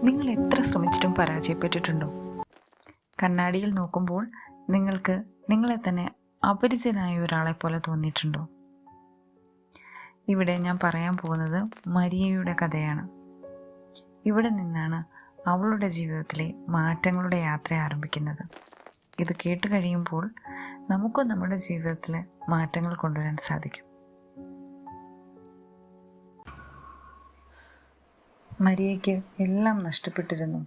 നിങ്ങൾ എത്ര ശ്രമിച്ചിട്ടും പരാജയപ്പെട്ടിട്ടുണ്ടോ? കണ്ണാടിയിൽ നോക്കുമ്പോൾ നിങ്ങൾക്ക് നിങ്ങളെ തന്നെ അപരിചിതനായ ഒരാളെ പോലെ തോന്നിയിട്ടുണ്ടോ? ഇവിടെ ഞാൻ പറയാൻ പോകുന്നത് മരിയയുടെ കഥയാണ്. ഇവിടെ നിന്നാണ് അവളുടെ ജീവിതത്തിലെ മാറ്റങ്ങളുടെ യാത്ര ആരംഭിക്കുന്നത്. ഇത് കേട്ട് കഴിയുമ്പോൾ നമുക്കും നമ്മുടെ ജീവിതത്തിൽ മാറ്റങ്ങൾ കൊണ്ടുവരാൻ സാധിക്കും. മരിയയ്ക്ക് എല്ലാം നഷ്ടപ്പെട്ടിരുന്നു.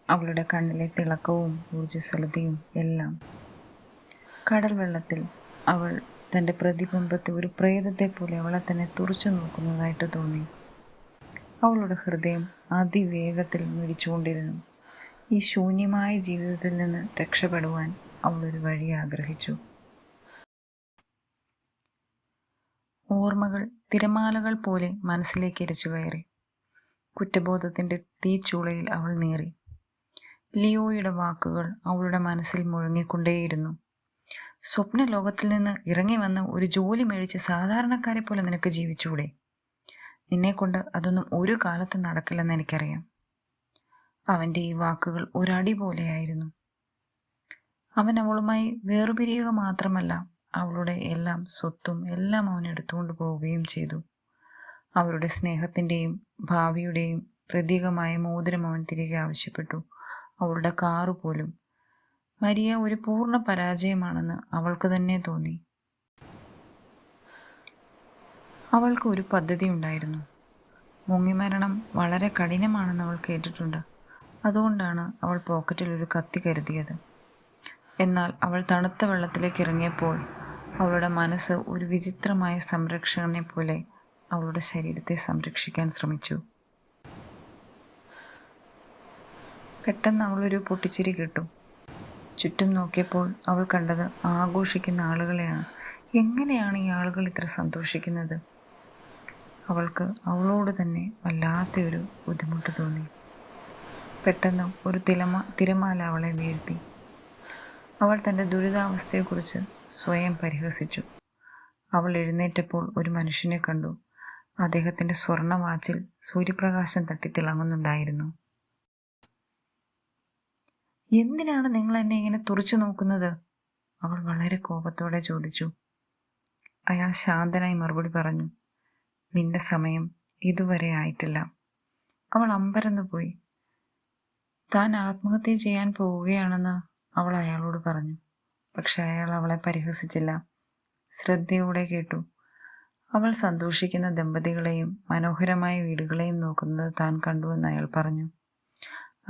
അവളുടെ കണ്ണിലെ തിളക്കവും ഊർജ്ജസ്വലതയും എല്ലാം. കടൽ വെള്ളത്തിൽ അവൾ തൻ്റെ പ്രതിബിംബത്തെ ഒരു പ്രേതത്തെ പോലെ അവളെ തന്നെ തുറച്ചു നോക്കുന്നതായിട്ട് തോന്നി. അവളുടെ ഹൃദയം അതിവേഗത്തിൽ മിടിച്ചുകൊണ്ടിരുന്നു. ഈ ശൂന്യമായ ജീവിതത്തിൽ നിന്ന് രക്ഷപ്പെടുവാൻ അവളൊരു വഴി ആഗ്രഹിച്ചു. ഓർമ്മകൾ തിരമാലകൾ പോലെ മനസ്സിലേക്ക് ഇരച്ചു കയറി. കുറ്റബോധത്തിൻ്റെ തീച്ചൂളയിൽ അവൾ നീറി. ലിയോയുടെ വാക്കുകൾ അവളുടെ മനസ്സിൽ മുഴങ്ങിക്കൊണ്ടേയിരുന്നു. സ്വപ്ന ലോകത്തിൽ നിന്ന് ഇറങ്ങി വന്ന് ഒരു ജോലി മേടിച്ച് സാധാരണക്കാരെ പോലെ നിനക്ക് ജീവിച്ചൂടെ? നിന്നെക്കൊണ്ട് അതൊന്നും ഒരു കാലത്ത് നടക്കില്ലെന്ന് എനിക്കറിയാം. അവൻ്റെ ഈ വാക്കുകൾ ഒരടി പോലെയായിരുന്നു. അവൻ അവളുമായി വേർപിരിയുക മാത്രമല്ല, അവളുടെ എല്ലാം സ്വത്തും എല്ലാം അവൻ എടുത്തുകൊണ്ട് പോവുകയും ചെയ്തു. അവരുടെ സ്നേഹത്തിൻ്റെയും ഭാവിയുടെയും പ്രതീകമായ മോതിരം അവൻ തിരികെ ആവശ്യപ്പെട്ടു. അവളുടെ കാറ് പോലും. മരിയ ഒരു പൂർണ്ണ പരാജയമാണെന്ന് അവൾക്ക് തന്നെ തോന്നി. അവൾക്ക് ഒരു പദ്ധതി ഉണ്ടായിരുന്നു. മുങ്ങിമരണം വളരെ കഠിനമാണെന്ന് അവൾ കേട്ടിട്ടുണ്ട്. അതുകൊണ്ടാണ് അവൾ പോക്കറ്റിൽ ഒരു കത്തി കരുതിയത്. എന്നാൽ അവൾ തണുത്ത വെള്ളത്തിലേക്ക് ഇറങ്ങിയപ്പോൾ അവളുടെ മനസ്സ് ഒരു വിചിത്രമായ സംരക്ഷകനെ പോലെ അവളുടെ ശരീരത്തെ സംരക്ഷിക്കാൻ ശ്രമിച്ചു. പെട്ടെന്ന് അവളൊരു പൊട്ടിച്ചിരി കേട്ടു. ചുറ്റും നോക്കിയപ്പോൾ അവൾ കണ്ടത് ആഘോഷിക്കുന്ന ആളുകളെയാണ്. എങ്ങനെയാണ് ഈ ആളുകൾ ഇത്ര സന്തോഷിക്കുന്നത്? അവൾക്ക് അവളോട് തന്നെ വല്ലാത്തൊരു ബുദ്ധിമുട്ട് തോന്നി. പെട്ടെന്ന് ഒരു തിരമാല അവളെ വീഴ്ത്തി. അവൾ തൻ്റെ ദുരിതാവസ്ഥയെക്കുറിച്ച് സ്വയം പരിഹസിച്ചു. അവൾ എഴുന്നേറ്റപ്പോൾ ഒരു മനുഷ്യനെ കണ്ടു. അദ്ദേഹത്തിൻ്റെ സ്വർണ്ണ വാച്ചിൽ സൂര്യപ്രകാശം തട്ടിത്തിളങ്ങുന്നുണ്ടായിരുന്നു. എന്തിനാണ് നിങ്ങൾ എന്നെ ഇങ്ങനെ തുറച്ചു നോക്കുന്നത്? അവൾ വളരെ കോപത്തോടെ ചോദിച്ചു. അയാൾ ശാന്തനായി മറുപടി പറഞ്ഞു, നിന്റെ സമയം ഇതുവരെ ആയിട്ടില്ല. അവൾ അമ്പരന്നു പോയി. താൻ ആത്മഹത്യ ചെയ്യാൻ പോവുകയാണെന്ന് അവൾ അയാളോട് പറഞ്ഞു. പക്ഷെ അയാൾ അവളെ പരിഹസിച്ചില്ല. ശ്രദ്ധയോടെ കേട്ടു. അവൾ സന്തോഷിക്കുന്ന ദമ്പതികളെയും മനോഹരമായ വീടുകളെയും നോക്കുന്നത് താൻ കണ്ടുവെന്ന് അയാൾ പറഞ്ഞു.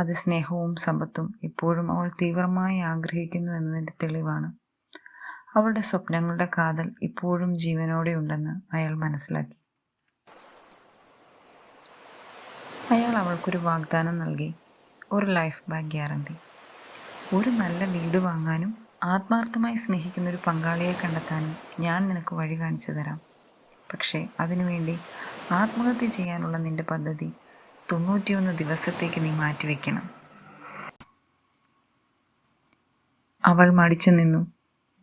അത് സ്നേഹവും സമ്പത്തും ഇപ്പോഴും അവൾ തീവ്രമായി ആഗ്രഹിക്കുന്നു എന്നതിൻ്റെ തെളിവാണ്. അവളുടെ സ്വപ്നങ്ങളുടെ കാതൽ ഇപ്പോഴും ജീവനോടെ ഉണ്ടെന്ന് അയാൾ മനസ്സിലാക്കി. അയാൾ അവൾക്കൊരു വാഗ്ദാനം നൽകി, ഒരു ലൈഫ് ബാക്ക് ഗ്യാരണ്ടി. ഒരു നല്ല വീട് വാങ്ങാനും ആത്മാർത്ഥമായി സ്നേഹിക്കുന്ന ഒരു പങ്കാളിയെ കണ്ടെത്താനും ഞാൻ നിനക്ക് വഴി കാണിച്ചു തരാം. പക്ഷേ അതിനുവേണ്ടി ആത്മഹത്യ ചെയ്യാനുള്ള നിന്റെ പദ്ധതി 91 ദിവസത്തേക്ക് നീ മാറ്റിവെക്കണം. അവൾ മടിച്ചു നിന്നു.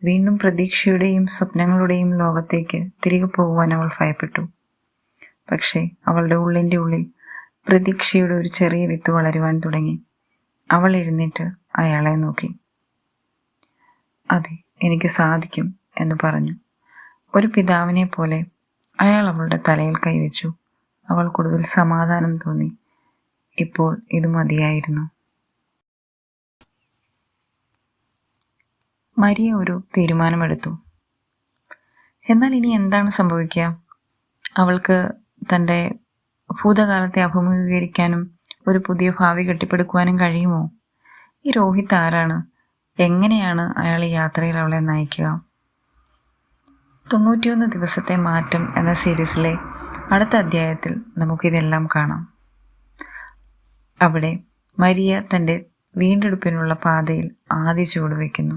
വീണ്ടും പ്രതീക്ഷയുടെയും സ്വപ്നങ്ങളുടെയും ലോകത്തേക്ക് തിരികെ പോകുവാൻ അവൾ ഭയപ്പെട്ടു. പക്ഷേ അവളുടെ ഉള്ളിൻ്റെ ഉള്ളിൽ പ്രതീക്ഷയുടെ ഒരു ചെറിയ വിത്ത് വളരുവാൻ തുടങ്ങി. അവൾ എഴുന്നേറ്റ് അയാളെ നോക്കി. അതെ, എനിക്ക് സാധിക്കും എന്ന് പറഞ്ഞു. ഒരു പിതാവിനെ പോലെ അയാൾ അവളുടെ തലയിൽ കൈവച്ചു. അവൾക്കൊടുവിൽ സമാധാനം തോന്നി. ഇപ്പോൾ ഇത് മതിയായിരുന്നു. മരിയ ഒരു തീരുമാനമെടുത്തു. എന്നാൽ ഇനി എന്താണ് സംഭവിക്കുക? അവൾക്ക് തൻ്റെ ഭൂതകാലത്തെ അഭിമുഖീകരിക്കാനും ഒരു പുതിയ ഭാവി കെട്ടിപ്പടുക്കുവാനും കഴിയുമോ? ഈ രോഹിത് ആരാണ്? എങ്ങനെയാണ് അയാൾ ഈ യാത്രയിൽ അവളെ നയിക്കുക? 91 ദിവസത്തെ മാറ്റം എന്ന സീരീസിലെ അടുത്ത അധ്യായത്തിൽ നമുക്കിതെല്ലാം കാണാം. അവിടെ മരിയ തൻ്റെ വീണ്ടെടുപ്പിനുള്ള പാതയിൽ ആദ്യ ചുവട് വയ്ക്കുന്നു.